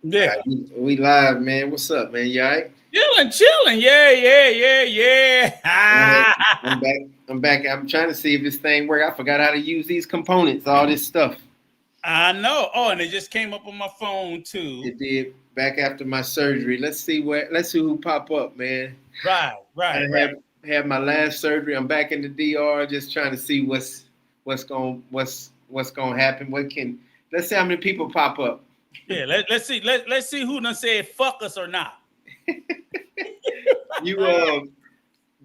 Yeah. We live, man. What's up, man? You all right? Chilling. Yeah. Hey, I'm back. I'm back. I'm trying to see if this thing work. I forgot how to use these components, all this stuff. I know. Oh, and it just came up on my phone too. It did back after my surgery. Let's see who pop up, man. Right, I right, right. had my last surgery. I'm back in the DR, just trying to see what's gonna happen. Let's see how many people pop up. Yeah, let's see. Let's see who done said fuck us or not. You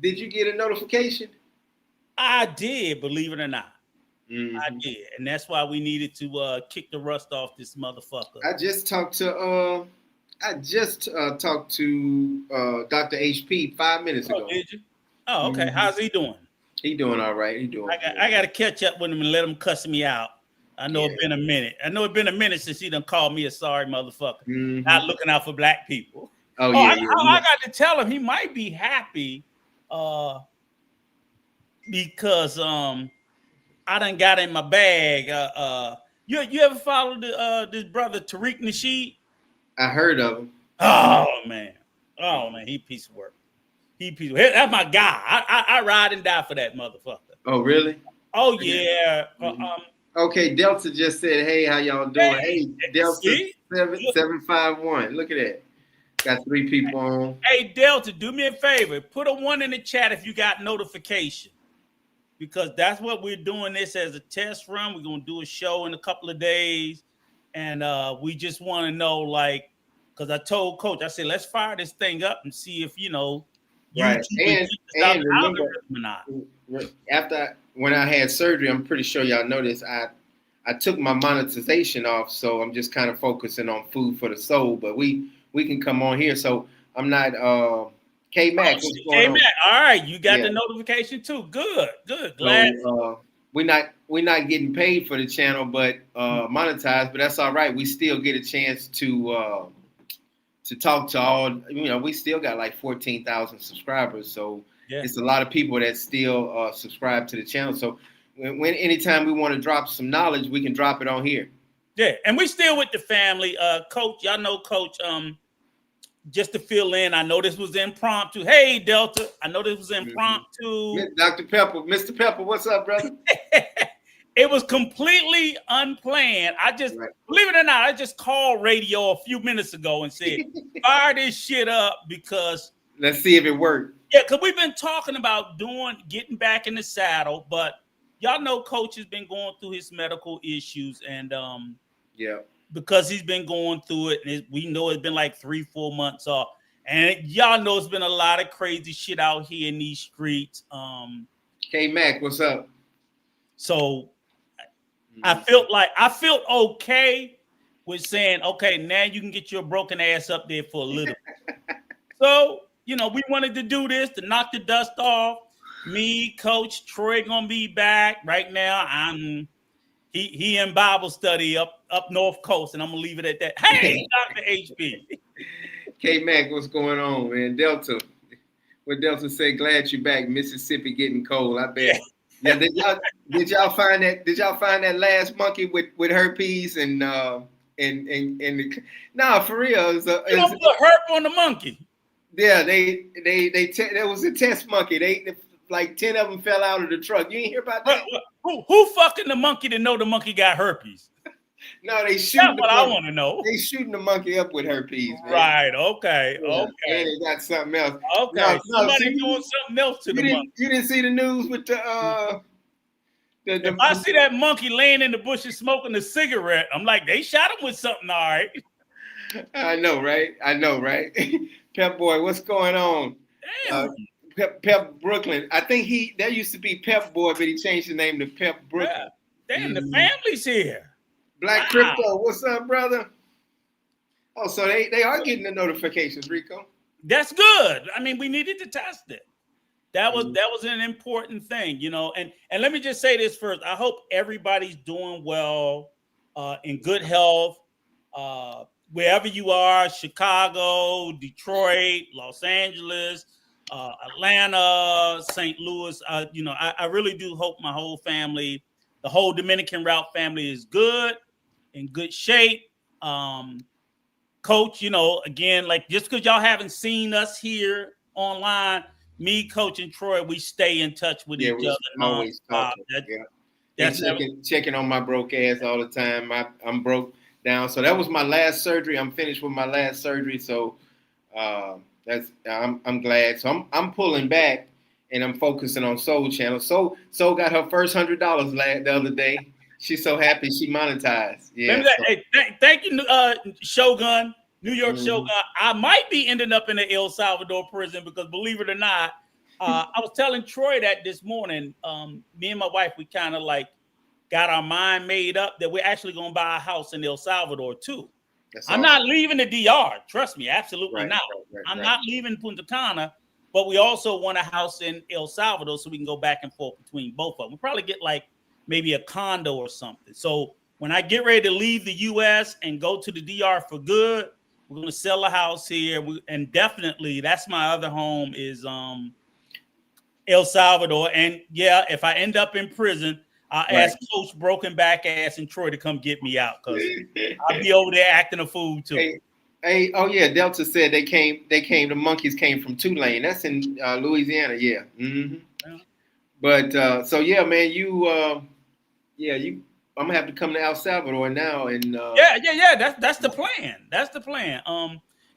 did you get a notification? I did, believe it or not. I Hmm. did. And that's why we needed to kick the rust off this motherfucker. I just talked to Dr. HP 5 minutes Oh, ago. did you? Oh, okay. Hmm. How's he doing? He doing all right. He doing good. I got to catch up with him and let him cuss me out. I know Yeah. it's been a minute. I know it's been a minute since he done called me a sorry motherfucker. Not Hmm. looking out for black people. Oh Oh, yeah, yeah. I got to tell him he might be happy uh, because I done got in my bag. You ever followed this brother Tariq Nasheed? I heard of him. Oh man, he piece of work. He piece of work. That's my guy. I ride and die for that motherfucker. Oh really? Oh yeah. Hmm. Okay, Delta just said, "Hey, how y'all doing?" Hey, Hey, Delta see, seven look, seven five one. Look at that. Got three people on. hey Delta, do me a favor. Put a one in the chat if you got notification, because that's what we're doing this as a test run. We're gonna do a show in a couple of days, and we just want to know, like, because I told Coach, I said let's fire this thing up and see if Right, YouTube and kick us out and the remember, algorithm or not. when I had surgery, I'm pretty sure y'all noticed I took my monetization off, so I'm just kind of focusing on food for the soul. But we can come on here, so I'm not. K Oh, Mac, what's going hey man, on? all right, you got Yeah, the notification too. Good, glad. so we're not getting paid for the channel, but monetized. But that's all right. We still get a chance to talk to all. We still got like 14,000 subscribers, so Yeah, it's a lot of people that still subscribe to the channel. So when anytime we want to drop some knowledge, we can drop it on here. yeah, and we still with the family. Coach, y'all know Coach. Just to fill in, I know this was impromptu. Hey Delta, I know this was impromptu. Dr. Pepper, Mr. Pepper, what's up, brother? It was completely unplanned. I just, Right. believe it or not, I just called radio a few minutes ago and said, fire this shit up because, Let's see if it worked. yeah, because we've been talking about getting back in the saddle, but y'all know Coach has been going through his medical issues, and Yeah. because he's been going through it, and we know it's been like 3-4 months off, and y'all know it's been a lot of crazy shit out here in these streets. K Mac, what's up? So Mhm. I felt okay with saying, okay, now you can get your broken ass up there for a little. So, we wanted to do this to knock the dust off. Me, Coach Troy gonna be back. Right now, he in Bible study up North Coast, and I'm gonna leave it at that. Hey, Dr. HB. K Mac, what's going on, man? Delta. What Delta say? Glad you back. Mississippi getting cold. I Yeah. bet. Yeah. Did y'all find that? Did y'all find that last monkey with herpes and no, for real? You don't put herp on the monkey. Yeah, there was a test monkey. They like 10 of them fell out of the truck. You ain't hear about that? Who fucking the monkey to know the monkey got herpes? No, they That's shooting the what I monkey. want to know. They shooting the monkey up with herpes, man. Right. Okay. Yeah, and Okay. they got something else. Okay. No. Somebody See, doing something else to the monkey. you didn't see the news with If I see that monkey laying in the bushes smoking a cigarette, I'm like, they shot him with something, all right. I know, right? Pep Boy, what's going on? Uh, Damn. Pep Brooklyn. I think that used to be Pep Boy, but he changed the name to Pep Yeah. Brooklyn. Damn, the Mhm. family's here. Black Wow. Crypto, what's up, brother? Oh, so they are getting the notifications, Rico. That's good. I mean, we needed to test it. That was Mhm. an important thing, And let me just say this first. I hope everybody's doing well, in good health, wherever you are, Chicago, Detroit, Los Angeles, Atlanta, St. Louis. I really do hope my whole family, the whole Dominican route family, is good, in good shape. Um, Coach, again, like just because y'all haven't seen us here online, me, Coach, and Troy, we stay in touch with Yeah, each we other always nonstop. talking. Yeah. They That's never. checking on my broke ass all the time. I'm broke down. So that was my last surgery. I'm finished with my last surgery. So I'm glad. So I'm pulling back and I'm focusing on Soul Channel. Soul got her first $100 the other day. She's so happy she monetized. Yeah. So. Hey, thank you, Shogun, New York Mm-hmm. Shogun. I might be ending up in the El Salvador prison because, believe it or not, I was telling Troy that this morning. Me and my wife, we kind of like got our mind made up that we're actually going to buy a house in El Salvador too. I'm not leaving the DR. Trust me, absolutely not. I'm not leaving Punta Cana, but we also want a house in El Salvador so we can go back and forth between both of them. We'll probably get like maybe a condo or something. So when I get ready to leave the U.S. and go to the DR for good, we're going to sell a house here. And definitely that's my other home is El Salvador. And yeah, if I end up in prison, I'll ask Coach Broken Back Ass and Troy to come get me out because I'll be over there acting a fool too. Hey, oh yeah, Delta said they came. The monkeys came from Tulane. That's in Louisiana. Yeah. Mm-hmm. Yeah. But so yeah, man, I'm gonna have to come to El Salvador now. And yeah. That's the plan. That's the plan.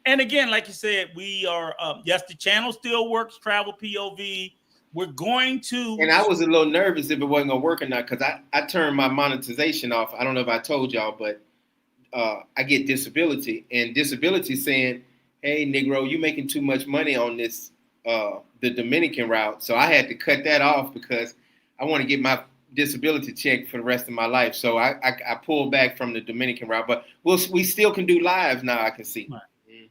And again, like you said, we are. Yes, the channel still works. Travel POV. We're going to. And I was a little nervous if it wasn't gonna work or not because I turned my monetization off. I don't know if I told y'all, but I get disability, and disability saying, "Hey, Negro, you making too much money on this the Dominican route." So I had to cut that off because I want to get my disability check for the rest of my life. So I pulled back from the Dominican route, but we still can do lives now. I can see. Right.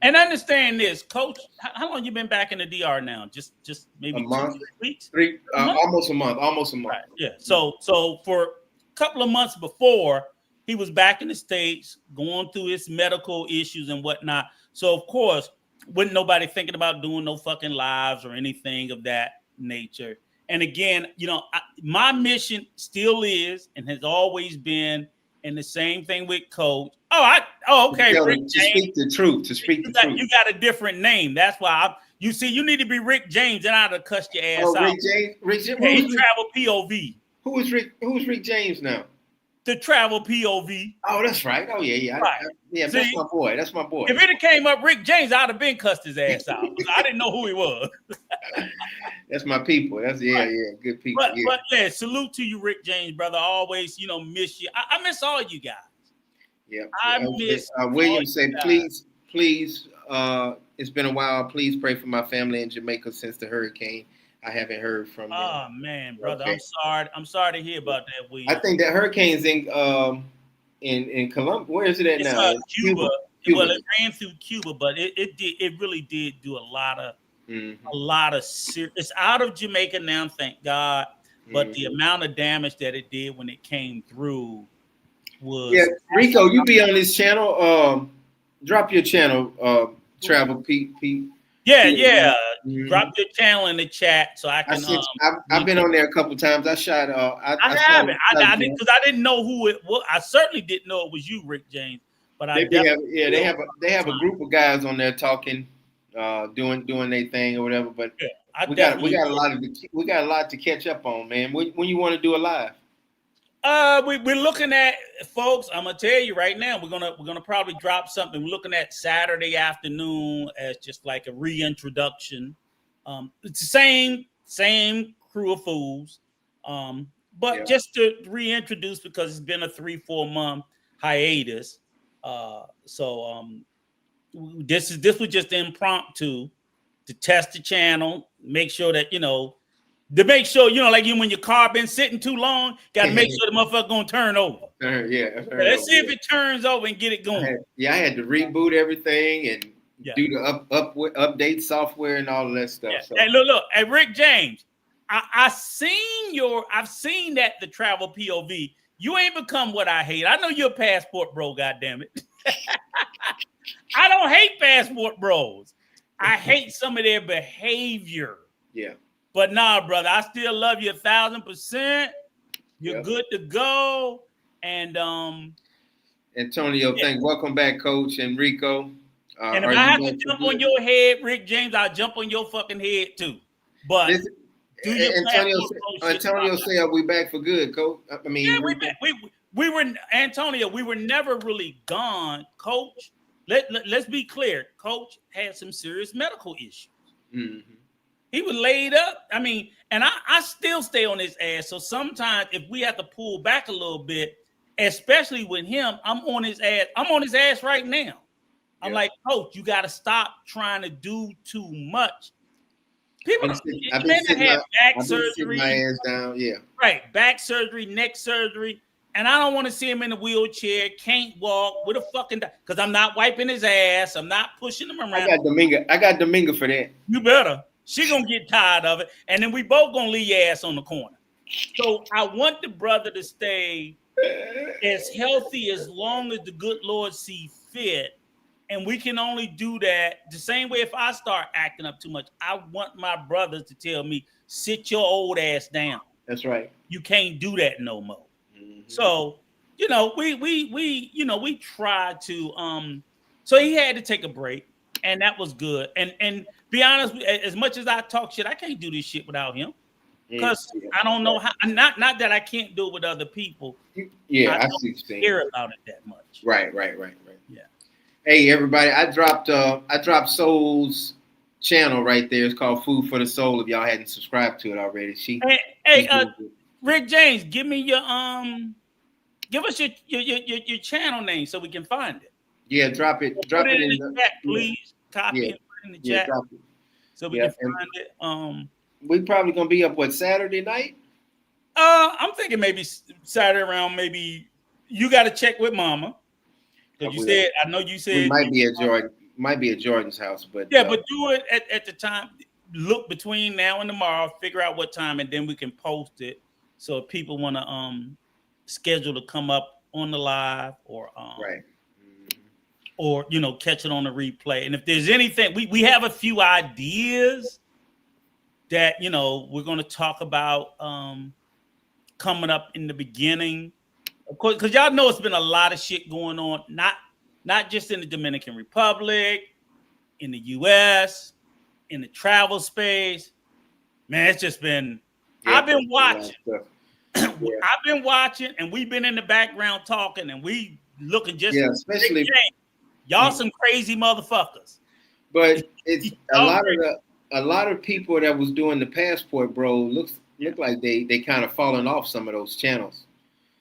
And understand this, Coach. How long you been back in the DR now? Just maybe a month, 2-3 weeks. Almost a month. Right. Yeah. So for a couple of months before, he was back in the States going through his medical issues and whatnot. So of course, wasn't nobody thinking about doing no fucking lives or anything of that nature. And again, my mission still is and has always been. And the same thing with Coach. Okay. Rick James. Speak the truth. You got a different name. That's why you need to be Rick James, and I'd have cussed your ass out. Rick James. Hey, Travel POV. Who's Rick James now? The Travel POV. Oh, that's right. Oh yeah. Right. See, that's my boy. If it had came up Rick James, I'd have been cussed his ass out. I didn't know who he was. That's my people. That's good people. But yeah, salute to you, Rick James, brother. I always, miss you. I miss all you guys. Yeah. I miss William said, please, it's been a while. Please pray for my family in Jamaica since the hurricane. I haven't heard from them. Oh man, brother. Okay. I'm sorry to hear about that, William. I think that hurricane's in Colombia. Where is it at now? Cuba. Well, it ran through Cuba, but it really did do a lot of it's out of Jamaica now, thank God. But the amount of damage that it did when it came through was Rico, you be on this channel. Drop your channel, Travel Pete. Yeah. Drop your channel in the chat so I can. I've been on there a couple times. I shot. I haven't. Because I didn't know who it was. I certainly didn't know it was you, Rick James. But they have a group of guys on there talking, doing their thing or whatever. But we got a lot to catch up on, man. When you want to do a live? We're looking at, folks. I'm gonna tell you right now. We're gonna probably drop something. We're looking at Saturday afternoon as just like a reintroduction. It's the same crew of fools, but just to reintroduce because it's been a 3-4 month hiatus. This was just impromptu to test the channel, make sure that like when your car been sitting too long, got to make sure the motherfucker gonna turn over. Let's see if it turns over and get it going. I had to reboot everything and do the update software and all of that stuff. So. Hey, look, hey, Rick James, I've seen that the Travel POV. You ain't become what I hate. I know you're a passport bro, goddammit. I don't hate passport bros. I hate some of their behavior. Yeah. But nah, brother, I still love you 1,000%. You're good to go. And Antonio, welcome back, Coach and Rico. And if Are I you have to back for jump on good? your head, Rick James, I'll jump on your fucking head too. But This, do your Antonio, passport pro shit. Antonio say, "Are we back for good, Coach?" I Yeah, mean, Rico. we were Antonio. We were never really gone, Coach. Let's be clear. Coach had some serious medical issues. Mm-hmm. He was laid up. I mean, and I still stay on his ass. So sometimes if we have to pull back a little bit, especially with him, I'm on his ass. I'm on his ass right now. I'm Yeah. like, Coach, you got to stop trying to do too much. People, I've been men that sitting have back I've been sitting my surgery, ass down. Yeah. right? Back surgery, neck surgery, and I don't want to see him in a wheelchair, can't walk with a fucking because I'm not wiping his ass, I'm not pushing him I around. got Dominga. I got Dominga for that. You better. She gonna get tired of it, and then we both gonna leave your ass on the corner. So I want the brother to stay as healthy as long as the good Lord see fit. And we can only do that the same way if I start acting up too much. I want my brothers to tell me, sit your old ass down. That's right. You can't do that no more. Mm-hmm. So, we tried to so he had to take a break, and that was good. And be honest, as much as I talk shit, I can't do this shit without him. Because I don't know how not that I can't do it with other people. Yeah, I I don't see what you're care saying. about it that much. Right. Yeah. Hey, everybody! I dropped Soul's channel right there. It's called Food for the Soul. If y'all hadn't subscribed to it already, she's Hey, doing good. Rick James, give me give us your channel name so we can find it. Yeah, drop it. Put Drop it it in in the the. chat, Yeah, please. Copy yeah, and put it in the yeah. chat Drop it. so we Yeah, can and find it. we probably gonna be up Saturday night. I'm thinking maybe Saturday around. Maybe you got to check with Mama because you said I know you We said might be at Jordan's house, but yeah, but do it at the time. Look between now and tomorrow. Figure out what time, and then we can post it. So if people want to schedule to come up on the live right. or catch it on the replay. And if there's anything, we have a few ideas that we're going to talk about coming up in the beginning, of course, because y'all know it's been a lot of shit going on, not just in the Dominican Republic, in the U.S., in the travel space. Man, it's just been. Yeah, I've been watching. Yeah. I've been watching, and we've been in the background talking, and we looking just especially y'all some crazy motherfuckers. But it's a lot of people that was doing the passport, bro. Look like they kind of falling off some of those channels.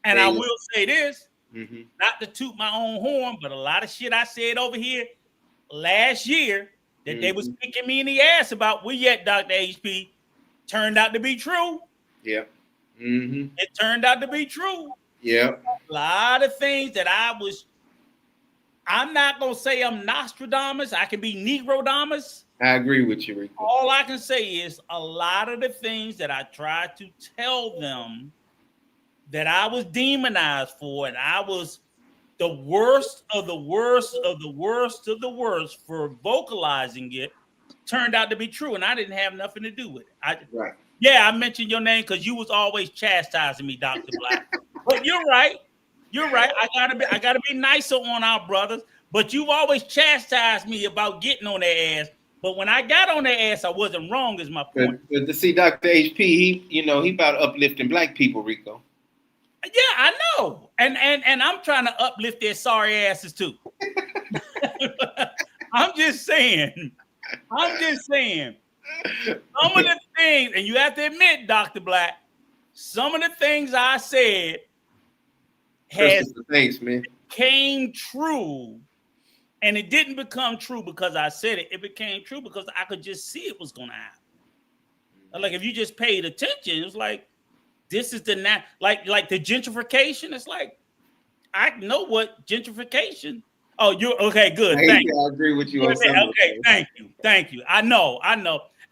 And I will say this, not to toot my own horn, but a lot of shit I said over here last year that they was kicking me in the ass about we yet Dr. HP turned out to be true. Yeah. It turned out to be true. Yeah. A lot of things that I'm not gonna say I'm Nostradamus. I can be Negrodamus. I agree with you, Rico. All I can say is a lot of the things that I tried to tell them that I was demonized for, and I was the worst of the worst of the worst of the worst for vocalizing it, turned out to be true, and I didn't have nothing to do with it. Right. Yeah, I mentioned your name because you was always chastising me, Dr. Black. But you're right. You're right. I gotta be nicer on our brothers. But you've always chastised me about getting on their ass. But when I got on their ass, I wasn't wrong, is my point. But to see Dr. HP, he about uplifting black people, Rico. Yeah, I know. And I'm trying to uplift their sorry asses too. I'm just saying. Some of the things, and you have to admit, Dr. Black, some of the things I said came true, and it didn't become true because I said it. It became true because I could just see it was going to happen. Like if you just paid attention, it was like this is like the gentrification. It's like I know what gentrification. Oh, you're okay. Good. Thank you. I agree with you on something. Okay. Thank you. I know.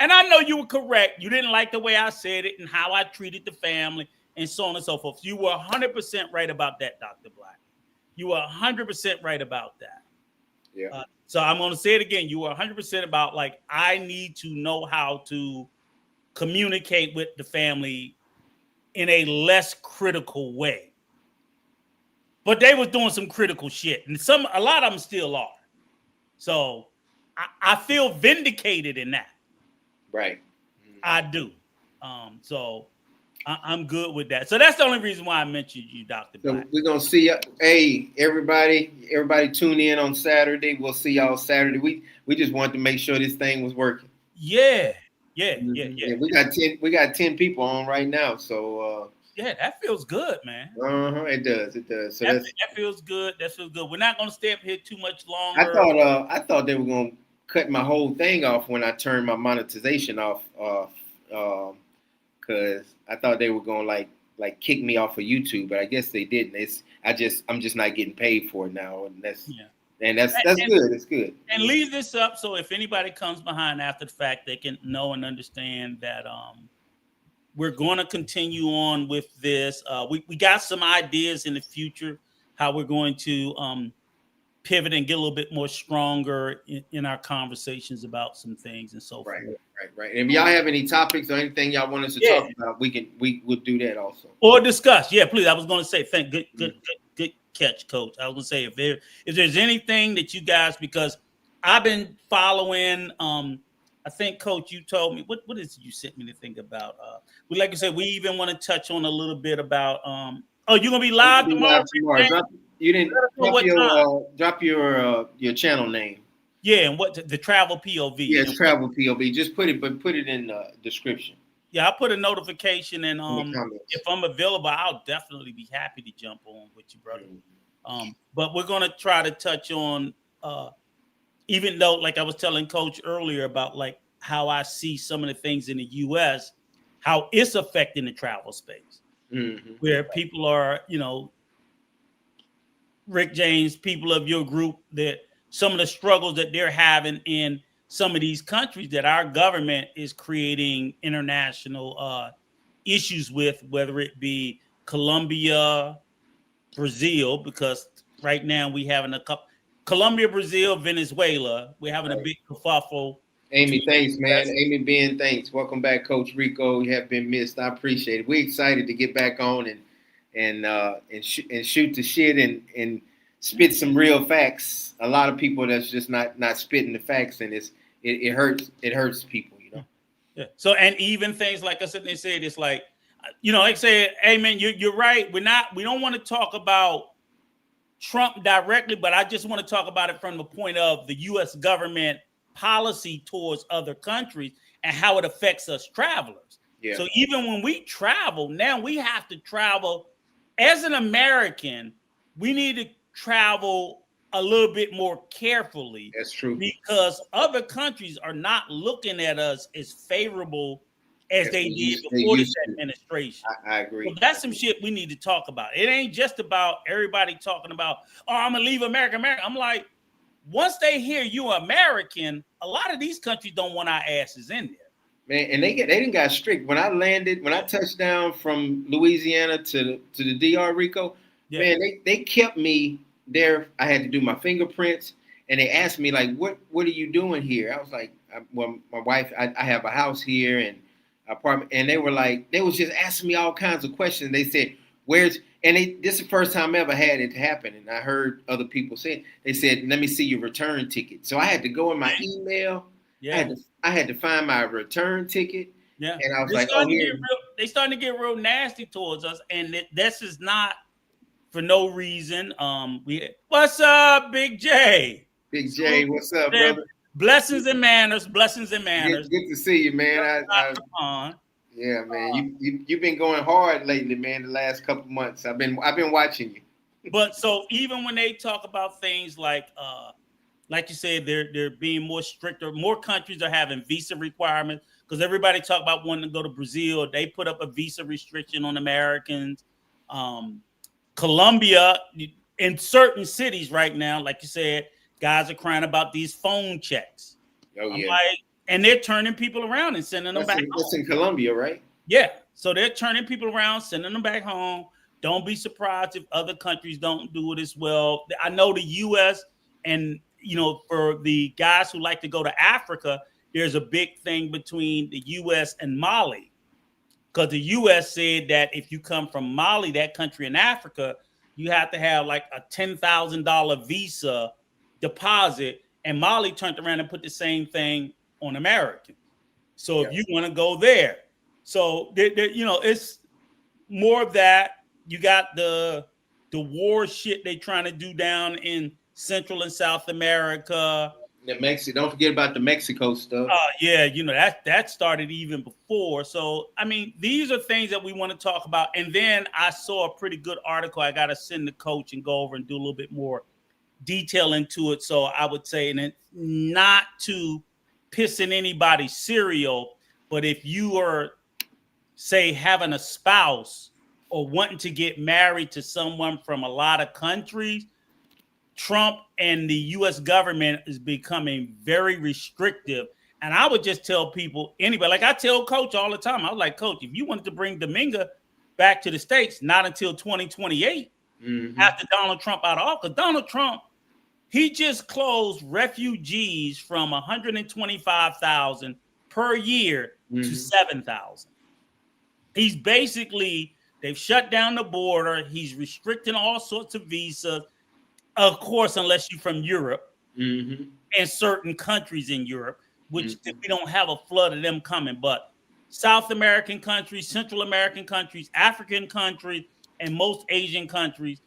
And I know you were correct. You didn't like the way I said it and how I treated the family and so on and so forth. You were 100% right about that, Dr. Black. You were 100% right about that. Yeah. So I'm going to say it again. You were 100% about like, I need to know how to communicate with the family in a less critical way. But they was doing some critical shit. And a lot of them still are. So I feel vindicated in that. Right. I do. So I'm good with that. So that's the only reason why I mentioned you, Dr. So Black. we're gonna see. Hey, everybody, tune in on Saturday. We'll see y'all Saturday. We just wanted to make sure this thing was working. Yeah. Yeah. Yeah, we got 10 people on right now. So Yeah, that feels good, man. it does. So That, that's. that feels good. That feels good. We're not going to stay up here too much I longer. thought they were gonna cut my whole thing off when I turned my monetization off. Because I thought they were gonna like kick me off of YouTube, but I guess they didn't. I'm just not getting paid for it now, and that's good. It's good. And leave this up so if anybody comes behind after the fact, they can know and understand that we're going to continue on with this. We got some ideas in the future how we're going to pivot and get a little bit more stronger in our conversations about some things and so forth. Right. And if y'all have any topics or anything y'all want us to talk about, we'll do that also. Or discuss. Yeah, please. I was going to say, good catch, Coach. I was going to say if there's anything that you guys, because I've been following. I think, Coach, you told me what is it you sent me to think about? Like I said, we even want to touch on a little bit about. You're gonna be live tomorrow. You didn't drop your channel name. Yeah, and what the travel POV? Yeah, it's travel POV. Just put it in the description. Yeah, I'll put a notification, and if I'm available, I'll definitely be happy to jump on with you, brother. But we're gonna try to touch on, even though, like I was telling Coach earlier about like how I see some of the things in the U.S., how it's affecting the travel space, where people are, Rick James, people of your group, that some of the struggles that they're having in some of these countries that our government is creating international issues with, whether it be Colombia, Brazil, because right now we having a couple, Colombia, Brazil, Venezuela, we're having a big kerfuffle. Amy, thanks, man. Amy Ben, thanks. Welcome back, Coach Rico. You have been missed. I appreciate it. We're excited to get back on and shoot the shit and spit some real facts. A lot of people that's just not spitting the facts, and it hurts people, Yeah. So, and even things like I said, they said it's like, like I said, hey man, you're right. We don't want to talk about Trump directly, but I just want to talk about it from the point of the U.S. government policy towards other countries and how it affects us travelers. Yeah. So even when we travel, now we have to travel as an American. We need to travel a little bit more carefully. That's true. Because other countries are not looking at us as favorable as they did before this administration. I agree. So that's some shit we need to talk about. It ain't just about everybody talking about, I'm going to leave America. I'm like, once they hear you American, a lot of these countries don't want our asses in there. Man, and they didn't got strict. When I touched down from Louisiana to the DR, Rico, man, they kept me there. I had to do my fingerprints, and they asked me like, "What are you doing here?" I was like, "Well, my wife, I have a house here and apartment," and they was just asking me all kinds of questions. They said, "Where's?" And this is the first time I ever had it happen, and I heard other people say, they said, "Let me see your return ticket." So I had to go in my email. Yeah. I had to find my return ticket. Yeah. And I was they're starting to get real nasty towards us. And this is not for no reason. What's up, Big J? Big J, what's up, brother? Blessings and manners. Good to see you, man. Yeah, man. You've been going hard lately, man, the last couple of months. I've been watching you. But so even when they talk about things like you said, they're being more stricter. More countries are having visa requirements because everybody talk about wanting to go to Brazil. They put up a visa restriction on Americans. Colombia, in certain cities right now, like you said, guys are crying about these phone checks. Oh, yeah. And they're turning people around and sending them back home. That's in Colombia, right? Yeah. So they're turning people around, sending them back home. Don't be surprised if other countries don't do it as well. I know the U.S. and for the guys who like to go to Africa, there's a big thing between the U.S. and Mali, because the U.S. said that if you come from Mali, that country in Africa, you have to have like a $10,000 visa deposit, and Mali turned around and put the same thing on Americans. So if you want to go there, so it's more of that. You got the war shit they trying to do down in Central and South America. Don't forget about the Mexico stuff. Yeah, that started even before. So I mean, these are things that we want to talk about. And then I saw a pretty good article. I got to send the coach and go over and do a little bit more detail into it. So I would say, and not to piss in anybody's cereal, but if you are, say, having a spouse or wanting to get married to someone from a lot of countries, Trump and the U.S. government is becoming very restrictive. And I would just tell people, anybody, like I tell Coach all the time, I was like, Coach, if you wanted to bring Dominga back to the States, not until 2028, after Donald Trump out of office. Donald Trump, he just closed refugees from 125,000 per year to 7,000. He's basically, they've shut down the border. He's restricting all sorts of visas. Of course, unless you're from Europe and certain countries in Europe, which we don't have a flood of them coming. But South American countries, Central American countries, African countries, and most Asian countries,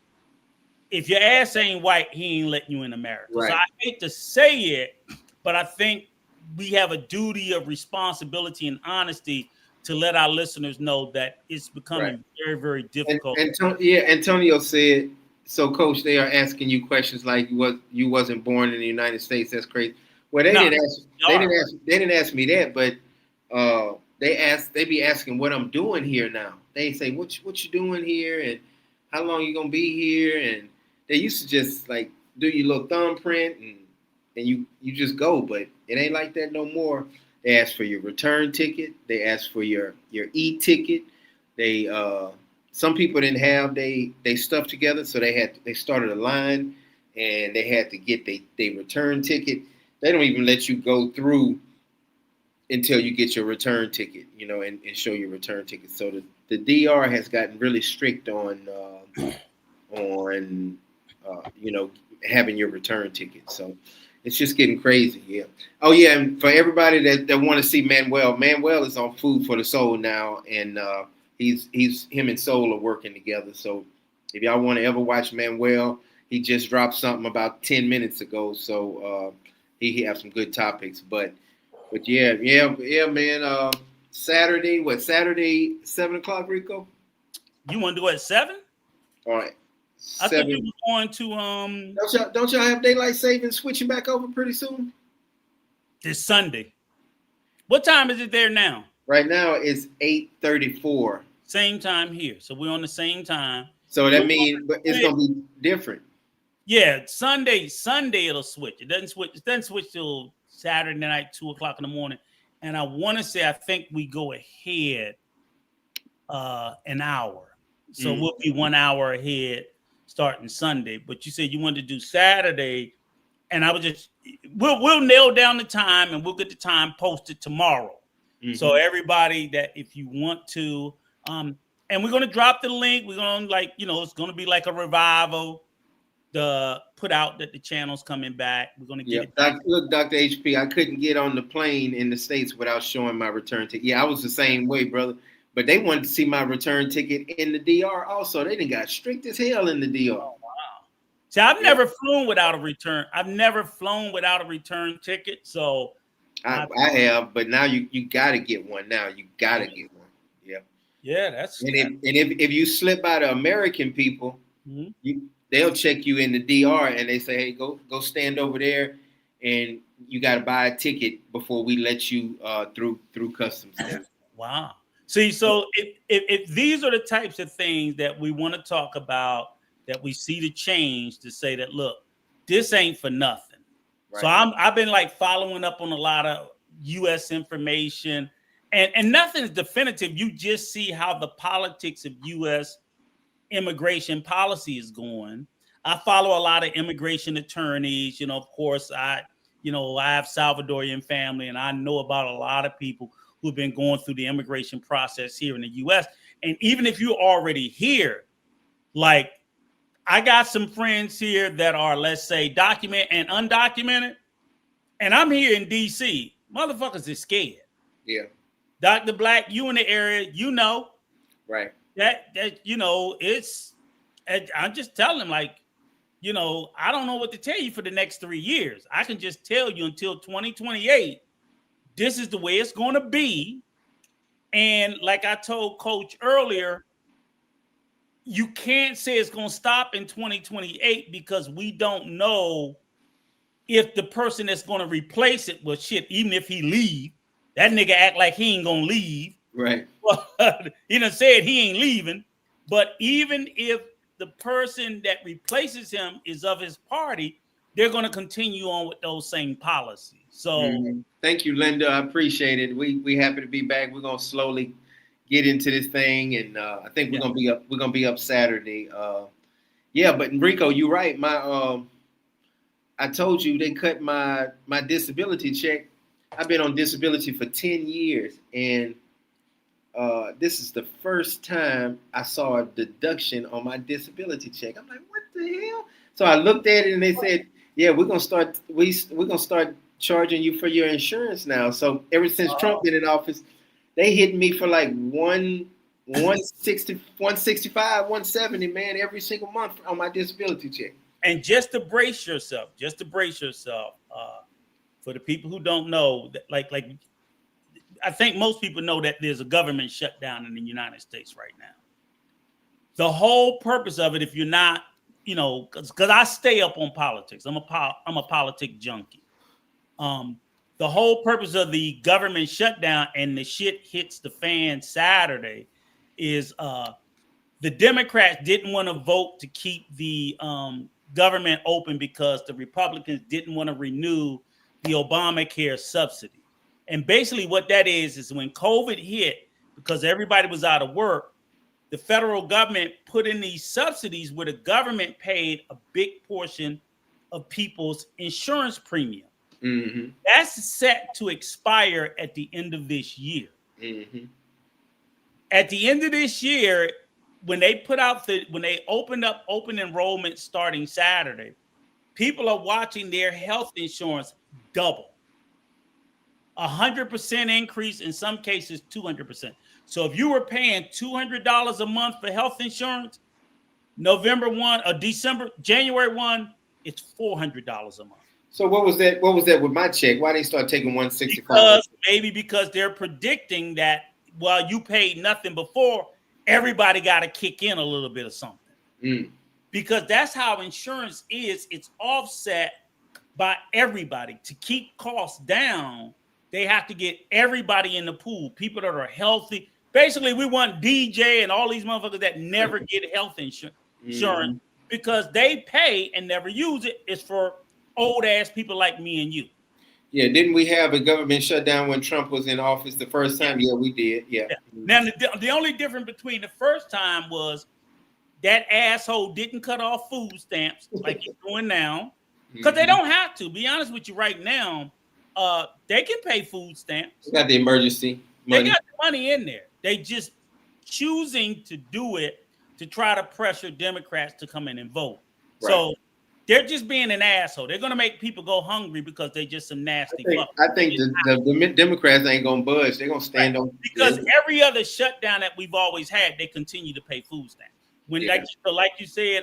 if your ass ain't white, he ain't letting you in America. Right. So I hate to say it, but I think we have a duty of responsibility and honesty to let our listeners know that it's becoming very, very difficult. Antonio said, so Coach, they are asking you questions like you wasn't born in the United States. That's crazy. Well, they didn't ask me that, but they be asking what I'm doing here now. They say, what you doing here, and how long you gonna be here? And they used to just like do your little thumbprint and you just go, but it ain't like that no more. They ask for your return ticket. They ask for your e-ticket. They some people didn't have they stuff together, so they started a line and they had to get they return ticket. They don't even let you go through until you get your return ticket, and show your return ticket. So the DR has gotten really strict on having your return ticket. So it's just getting crazy. Yeah. Oh yeah. And for everybody that want to see Manuel is on Food for the Soul now. And him and Soul are working together. So if y'all want to ever watch Manuel, he just dropped something about 10 minutes ago. So he have some good topics, but yeah, man. Saturday 7:00, Rico? You want to do it at 7? All right. I thought you were going to Don't y'all have daylight savings switching back over pretty soon? This Sunday. What time is it there now? Right now it's 8:34. Same time here. So we're on the same time. So that means it's gonna be different. Yeah, Sunday it'll switch. It doesn't switch till Saturday night, 2:00 in the morning. And I want to say I think we go ahead an hour. So we'll be 1 hour ahead starting Sunday. But you said you wanted to do Saturday, and I was we'll nail down the time and we'll get the time posted tomorrow. So everybody that if you want to, and we're gonna drop the link. We're gonna it's gonna be like a revival. Put out that the channel's coming back. We're gonna get it. Look, Dr. HP, I couldn't get on the plane in the States without showing my return ticket. Yeah, I was the same way, brother. But they wanted to see my return ticket in the DR also. They done got strict as hell in the DR. Oh, wow. See, I've never flown without a return. I've never flown without a return ticket. So I have, but now you gotta get one. Now you gotta get one. Yeah. Yeah, that's if you slip by the American people, they'll check you in the DR and they say, hey, go stand over there, and you got to buy a ticket before we let you through customs. Wow. See, so if these are the types of things that we want to talk about, that we see the change, to say that, look, this ain't for nothing. Right. So I've been like following up on a lot of U.S. information, and nothing's definitive. You just see how the politics of U.S. immigration policy is going. I follow a lot of immigration attorneys. Of course, I have Salvadorian family, and I know about a lot of people who've been going through the immigration process here in the U.S. And even if you're already here, like I got some friends here that are, let's say, documented and undocumented. And I'm here in DC. Motherfuckers is scared. Yeah. Dr. Black, you in the area, you know. Right. That it's I'm just telling them, like, I don't know what to tell you for the next 3 years. I can just tell you until 2028, this is the way it's going to be. And like I told Coach earlier, you can't say it's going to stop in 2028 because we don't know if the person that's going to replace it, well, shit, even if he leave, that nigga act like he ain't going to leave. Right. He done said he ain't leaving. But even if the person that replaces him is of his party, they're going to continue on with those same policies. So thank you, Linda. I appreciate it. We happy to be back. We're gonna slowly get into this thing, and I think we're gonna be up. We're gonna be up Saturday. Yeah, but Rico, you're right. I told you they cut my disability check. I've been on disability for 10 years, and this is the first time I saw a deduction on my disability check. I'm like, what the hell? So I looked at it, and they said, yeah, we're gonna start charging you for your insurance now. So ever since Trump been in office, they hit me for like 160, 165, 170, man, every single month on my disability check. And just to brace yourself, for the people who don't know, that like I think most people know that there's a government shutdown in the United States right now. The whole purpose of it, if you're not, because I stay up on politics. I'm a politic junkie. The whole purpose of the government shutdown and the shit hits the fan Saturday is the Democrats didn't want to vote to keep the government open because the Republicans didn't want to renew the Obamacare subsidy. And basically what that is when COVID hit, because everybody was out of work, the federal government put in these subsidies where the government paid a big portion of people's insurance premium. Mm-hmm. That's set to expire at the end of this year. Mm-hmm. At the end of this year, when they opened up open enrollment starting Saturday, people are watching their health insurance double. 100% increase, in some cases 200%. So if you were paying $200 a month for health insurance, January 1, it's $400 a month. So what was that with my check? Why they start taking 165? Because they're predicting that while you paid nothing before, everybody got to kick in a little bit of something. Because that's how insurance is. It's offset by everybody. To keep costs down, they have to get everybody in the pool, people that are healthy. Basically, we want DJ and all these motherfuckers that never get health insurance because they pay and never use it. It's for old ass people like me and you. Yeah, didn't we have a government shutdown when Trump was in office the first time? Yeah, we did. Yeah. Now, the only difference between the first time was that asshole didn't cut off food stamps like he's doing now, because they don't have to. Be honest with you, right now, they can pay food stamps. They got the emergency money. They got the money in there. They just choosing to do it to try to pressure Democrats to come in and vote. Right. So they're just being an asshole. They're going to make people go hungry because they just some nasty fuck. I think the Democrats ain't going to budge. They're going to stand on. Because every other shutdown that we've always had, they continue to pay food stamps. When like you said,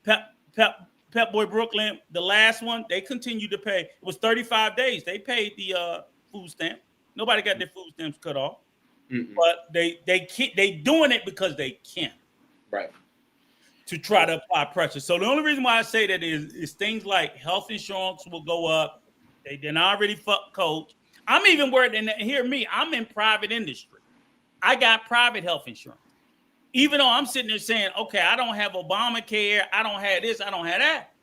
Pep Boy Brooklyn, the last one, they continued to pay. It was 35 days. They paid the food stamp. Nobody got their food stamps cut off. But they doing it because they can. Right. To try to apply pressure. So the only reason why I say that is things like health insurance will go up. They didn't already fuck Coach. I'm even worried, and hear me, I'm in private industry. I got private health insurance. Even though I'm sitting there saying, okay, I don't have Obamacare, I don't have this, I don't have that.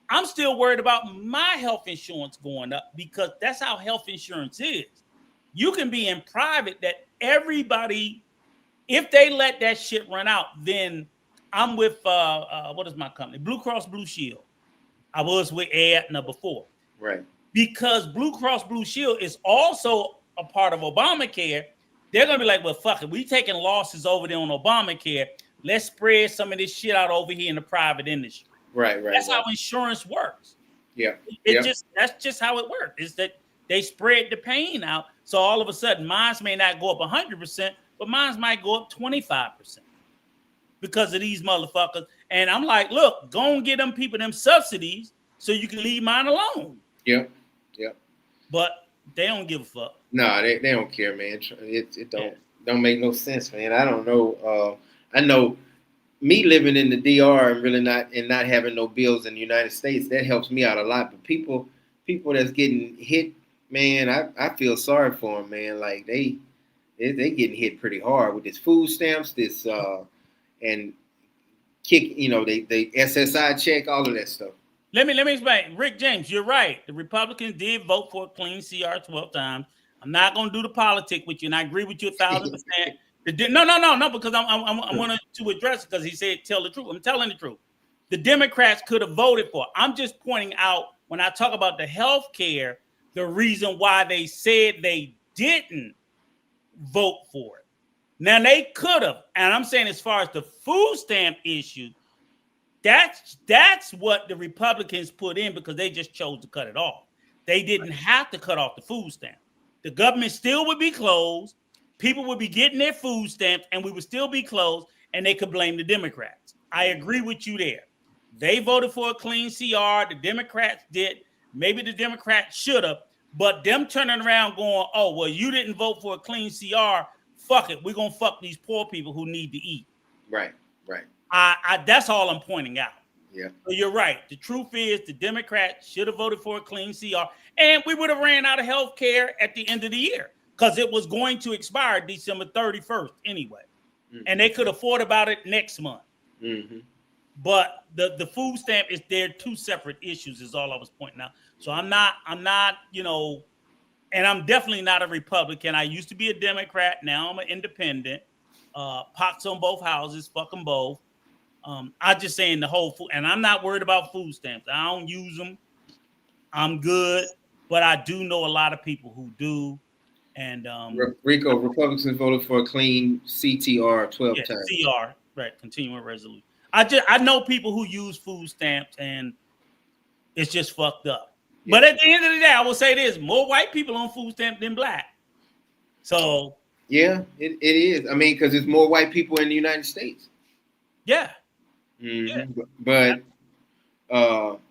I'm still worried about my health insurance going up because that's how health insurance is. You can be in private that everybody, if they let that shit run out, then I'm with, what is my company? Blue Cross Blue Shield. I was with Aetna before. Right. Because Blue Cross Blue Shield is also a part of Obamacare, they're going to be like, well, fuck it. We taking losses over there on Obamacare. Let's spread some of this shit out over here in the private industry. Right. That's how insurance works. Yeah. It just that's just how it works. Is that they spread the pain out, so all of a sudden, mine may not go up 100%, but mine might go up 25% because of these motherfuckers. And I'm like, look, go and get them people them subsidies so you can leave mine alone. Yep. Yep. But they don't give a fuck. No, they don't care, man. It don't make no sense, man. I don't know. I know me living in the DR and really not having no bills in the United States, that helps me out a lot. But people that's getting hit, man, I feel sorry for them, man. Like they getting hit pretty hard with this food stamps, this and kick, they SSI check, all of that stuff. Let me explain. Rick James, you're right. The Republicans did vote for a clean CR 12 times. I'm not going to do the politic with you, and I agree with you 1,000%. No, because I wanted to address it because he said tell the truth. I'm telling the truth. The Democrats could have voted for it. I'm just pointing out when I talk about the health care, the reason why they said they didn't vote for it. Now, they could have, and I'm saying as far as the food stamp issue, that's what the Republicans put in because they just chose to cut it off. They didn't have to cut off the food stamp. The government still would be closed. People would be getting their food stamps, and we would still be closed, and they could blame the Democrats. I agree with you there. They voted for a clean CR. The Democrats did. Maybe the Democrats should have, but them turning around going, oh, well, you didn't vote for a clean CR. Fuck it. We're going to fuck these poor people who need to eat. Right. That's all I'm pointing out. Yeah. So you're right. The truth is the Democrats should have voted for a clean CR, and we would have ran out of health care at the end of the year because it was going to expire December 31st anyway. Mm-hmm. And they could afford about it next month. Mm-hmm. But the food stamp is they're two separate issues is all I was pointing out. So I'm not, and I'm definitely not a Republican. I used to be a Democrat. Now I'm an independent. Pox on both houses, fuck them both. I'm just saying the whole food, and I'm not worried about food stamps. I don't use them. I'm good, but I do know a lot of people who do. And Rico, Republicans voted for a clean CTR 12 times. CR, right? Continuing resolution. I know people who use food stamps, and it's just fucked up. Yeah. But at the end of the day, I will say this: more white people on food stamps than black. So yeah, it is. I mean, because there's more white people in the United States. Yeah. Mm-hmm. Yeah. But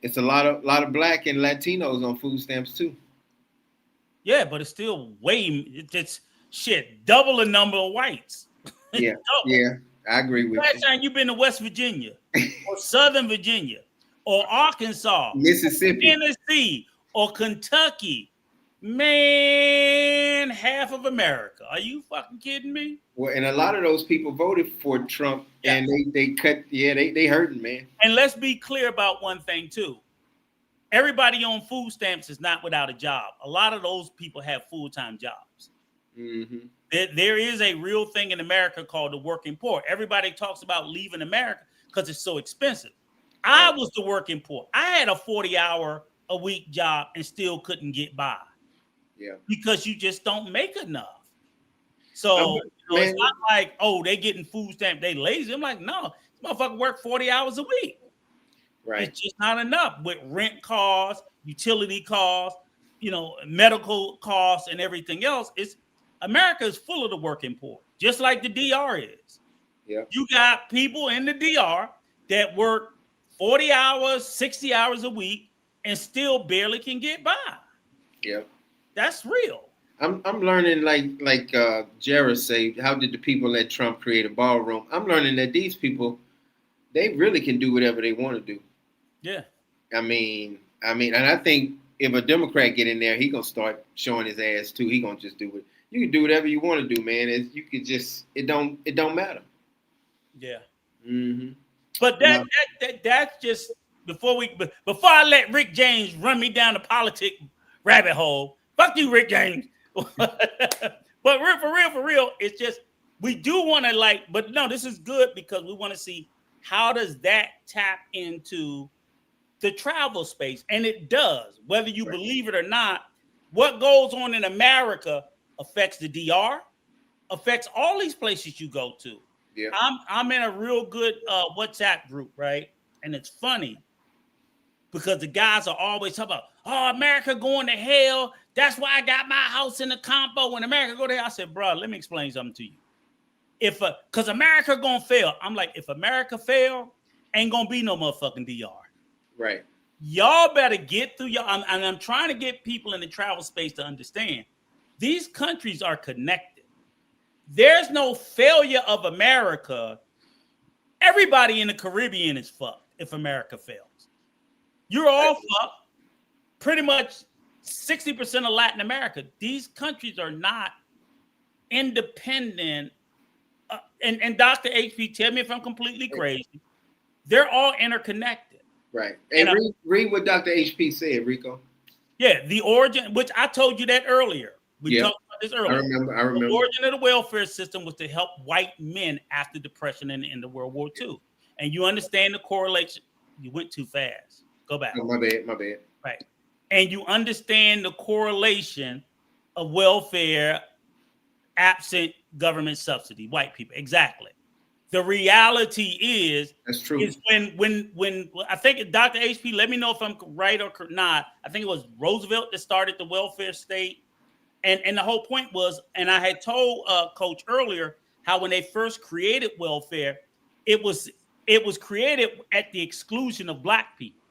it's a lot of black and Latinos on food stamps too. Yeah, but it's still it's double the number of whites. Yeah, yeah, I agree with you. Last time you've been to West Virginia or Southern Virginia or Arkansas, Mississippi, Tennessee, or Kentucky, man, half of America. Are you fucking kidding me? Well, and a lot of those people voted for Trump, and they hurting, man. And let's be clear about one thing too. Everybody on food stamps is not without a job. A lot of those people have full-time jobs. Mm-hmm. There is a real thing in America called the working poor. Everybody talks about leaving America because it's so expensive. I was the working poor. I had a 40-hour-a-week job and still couldn't get by. Yeah. Because you just don't make enough. So it's not like, oh, they getting food stamp, they lazy. I'm like, no, this motherfucker work 40 hours a week. Right. It's just not enough with rent costs, utility costs, medical costs, and everything else. America is full of the working poor, just like the DR is. Yeah. You got people in the DR that work 40 hours, 60 hours a week, and still barely can get by. Yeah. That's real. I'm learning, like Jared said, how did the people let Trump create a ballroom? I'm learning that these people, they really can do whatever they want to do. Yeah. I mean, and I think if a Democrat get in there, he gonna start showing his ass too. He gonna just do it. You can do whatever you want to do, man. You could just it don't matter. Yeah. Mm-hmm. But that's just before I let Rick James run me down the politic rabbit hole. Fuck you, Rick James. But for real, it's just we do want to but no, this is good because we want to see how does that tap into the travel space, and it does. Whether you believe it or not, what goes on in America affects the DR, affects all these places you go to. Yeah. I'm in a real good WhatsApp group, right? And it's funny. because the guys are always talking about, oh, America going to hell. That's why I got my house in the compo. When America go to hell, I said, bro, let me explain something to you. Because America gonna fail. I'm like, if America fail, ain't gonna be no motherfucking DR. Right. Y'all better get through y'all. And I'm trying to get people in the travel space to understand these countries are connected. There's no failure of America. Everybody in the Caribbean is fucked if America fails. You're all fucked. Pretty much 60% of Latin America. These countries are not independent. And Dr. HP, tell me if I'm completely crazy. They're all interconnected. Right. And read what Dr. HP said, Rico. Yeah, the origin, which I told you that earlier. We talked about this earlier. I remember. The origin of the welfare system was to help white men after Depression and the end of World War II. And you understand the correlation. You went too fast. Go back. Oh, my bad. Right. And you understand the correlation of welfare absent government subsidy, white people. Exactly. The reality is, that's true. Is when I think Dr. HP, let me know if I'm right or not. I think it was Roosevelt that started the welfare state. And the whole point was, and I had told Coach earlier, how when they first created welfare, it was created at the exclusion of black people.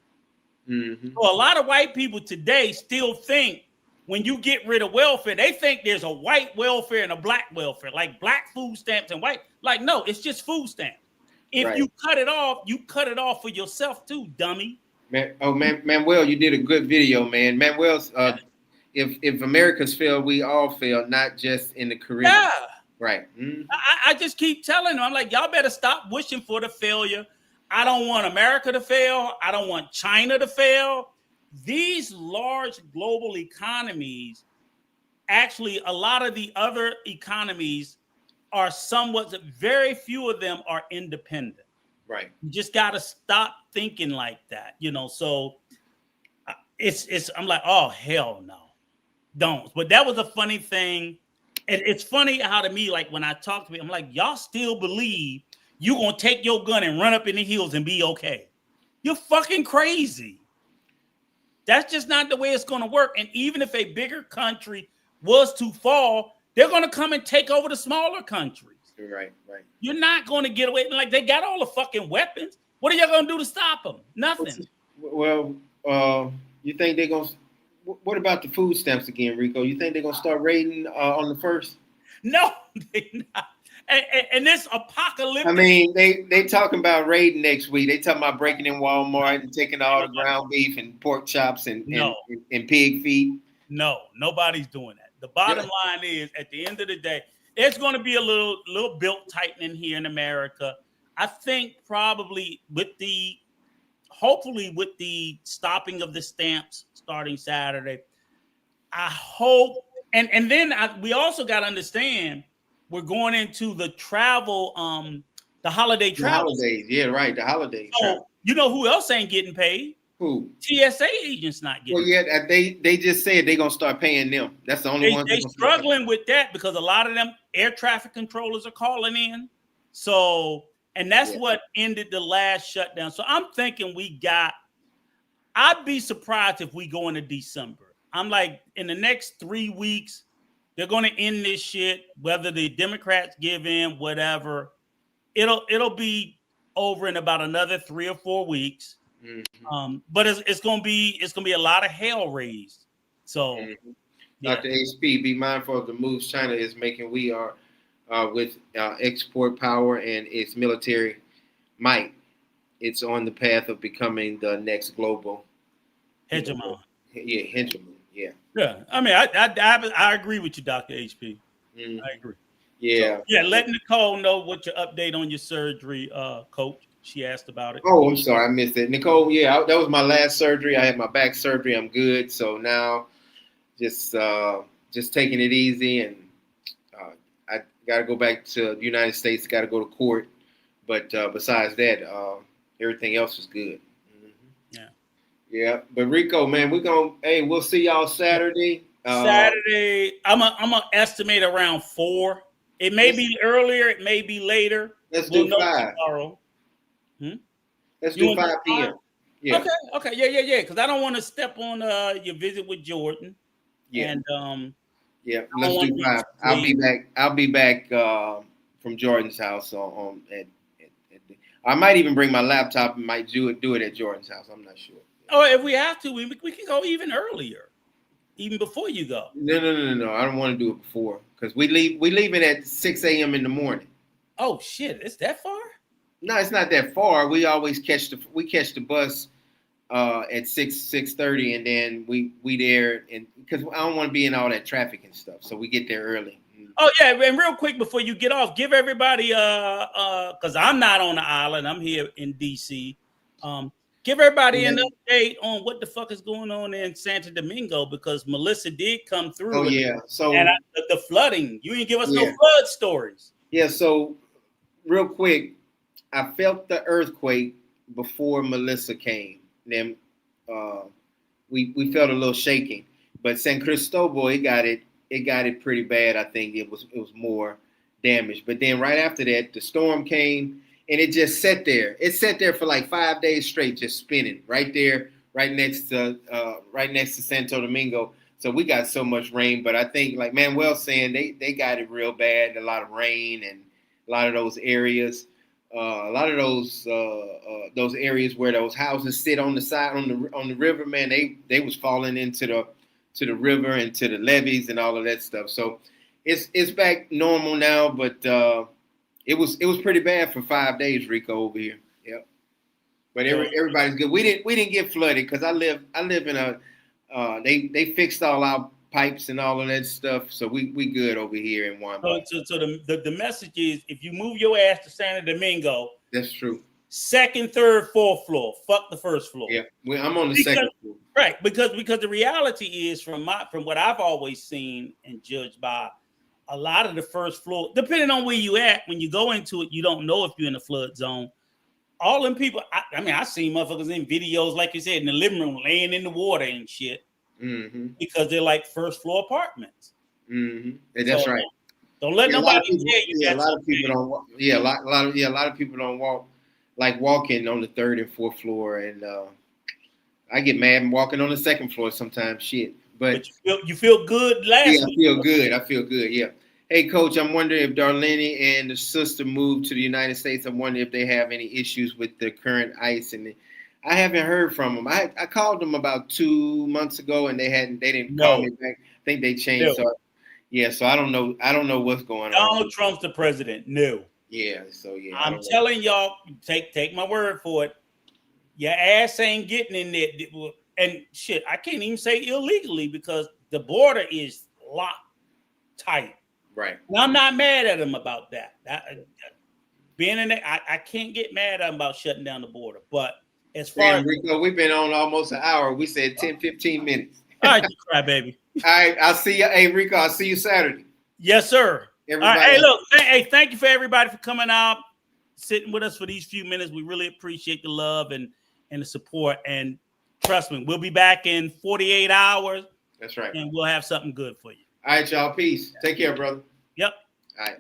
Mm-hmm. So a lot of white people today still think when you get rid of welfare, they think there's a white welfare and a black welfare, like black food stamps and white. Like, no, it's just food stamps. If you cut it off, you cut it off for yourself too, dummy. Manuel, you did a good video, man. Manuel's if America's failed, we all fail, not just in the Caribbean. Yeah. Right. Mm-hmm. I just keep telling them, I'm like, y'all better stop wishing for the failure. I don't want America to fail. I don't want China to fail. These large global economies, actually, a lot of the other economies are somewhat, very few of them are independent. Right. You just got to stop thinking like that, so it's I'm like, oh, hell no, don't. But that was a funny thing. It's funny how to me, like when I talk to people, I'm like, y'all still believe you're going to take your gun and run up in the hills and be okay. You're fucking crazy. That's just not the way it's going to work. And even if a bigger country was to fall, they're going to come and take over the smaller countries. Right. You're not going to get away. Like, they got all the fucking weapons. What are y'all going to do to stop them? Nothing. Well, you think they're going to... What about the food stamps again, Rico? You think they're going to start raiding on the 1st? No, they're not. And this apocalyptic... I mean, they talking about raiding next week. They talking about breaking in Walmart and taking all the ground beef and pork chops and pig feet. No, nobody's doing that. The bottom line is, at the end of the day, there's going to be a little belt tightening here in America. I think probably hopefully with the stopping of the stamps starting Saturday, I hope, and then we also got to understand, we're going into the travel, the holiday travel. The holidays, yeah, right. The holidays. So, you know who else ain't getting paid? Who? TSA agents not getting paid. Well, yeah, they just said they're going to start paying them. That's the only one. They're struggling with that because a lot of them air traffic controllers are calling in. So, and that's what ended the last shutdown. So I'm thinking I'd be surprised if we go into December. I'm like, in the next 3 weeks, they're going to end this shit, whether the Democrats give in, whatever. It'll be over in about another 3 or 4 weeks. Mm-hmm. But it's going to be a lot of hell raised. So, Dr. HP, be mindful of the moves China is making. We are with export power and its military might. It's on the path of becoming the next global hegemon. Hegemon. Yeah. Yeah. I mean, I agree with you, Dr. HP. Mm-hmm. I agree. Yeah. So, let Nicole know what your update on your surgery, Coach. She asked about it. Oh, I'm sorry, I missed it. Nicole, that was my last surgery. I had my back surgery. I'm good. So now just taking it easy, and I got to go back to the United States. Got to go to court. But besides that, everything else is good. Yeah, but Rico, man, we'll see y'all Saturday. Saturday, I'm gonna estimate around 4. It may be earlier, it may be later. Let's do 5. Tomorrow. Let's do 5 p.m. Yeah. Okay. Yeah. Because I don't want to step on your visit with Jordan. Yeah. And Yeah. I don't Let's want do to be 5. I'll be late. back. I'll be back from Jordan's house I might even bring my laptop and might do it at Jordan's house. I'm not sure. Or if we have to, we can go even earlier, even before you go. No. I don't want to do it before because we leaving at 6 a.m. in the morning. Oh shit, it's that far? No, it's not that far. We always catch the bus at 6:30, and then we there, and because I don't want to be in all that traffic and stuff, so we get there early. Oh yeah, and real quick before you get off, give everybody because I'm not on the island, I'm here in DC. Give everybody an update on what the fuck is going on in Santo Domingo because Melissa did come through. Oh yeah, so and the flooding. You didn't give us no yeah. flood stories. Yeah, so real quick, I felt the earthquake before Melissa came. Then we felt a little shaking, but San Cristobal it got it pretty bad. I think it was more damage. But then right after that, the storm came and it just sat there. It sat there for like 5 days straight, just spinning right there, right next to Santo Domingo. So we got so much rain, but I think like Manuel's saying, they got it real bad. A lot of rain and a lot of those areas. A lot of those areas where those houses sit on the side on the river, man, they was falling into the river and to the levees and all of that stuff. So it's back normal now, but it was pretty bad for 5 days, Rico, over here. Yep. But everybody's good. We didn't get flooded because I live in a they fixed all our pipes and all of that stuff, so we good over here in Juan. So the message is if you move your ass to Santo Domingo, that's true. Second, third, fourth floor. Fuck the first floor. Yeah, I'm on the second floor. Right, because the reality is from what I've always seen and judged by, a lot of the first floor, depending on where you at, when you go into it, you don't know if you're in a flood zone. All them people, I mean, I seen motherfuckers in videos, like you said, in the living room, laying in the water and shit, because they're like first floor apartments. That's right. Don't let nobody tell you. Yeah, a lot of people don't. Yeah, a lot of people don't walking on the third and fourth floor, and I get mad walking on the second floor sometimes. Shit, but you feel good last week. I feel good. Yeah. Hey, Coach, I'm wondering if Darlene and the sister moved to the United States. I'm wondering if they have any issues with the current ice, and I haven't heard from them. I called them about 2 months ago, and they didn't call me back. I think they changed. So, yeah, so I don't know what's going on. Donald Trump's the president. No. Yeah, so yeah. I'm telling y'all, take my word for it. Your ass ain't getting in there. And shit, I can't even say illegally because the border is locked tight. Right. And I'm not mad at him about that. Being in there, I can't get mad at him about shutting down the border. But as far as Rico, we've been on almost an hour. We said 10, 15 minutes. All right, you cry, baby. All right, I'll see you. Hey, Rico, I'll see you Saturday. Yes, sir. Everybody. All right, hey, look. Hey, thank you for everybody for coming out, sitting with us for these few minutes. We really appreciate the love and the support. And trust me, we'll be back in 48 hours. That's right. And we'll have something good for you. All right, y'all. Peace. Take care, brother. Yep. All right.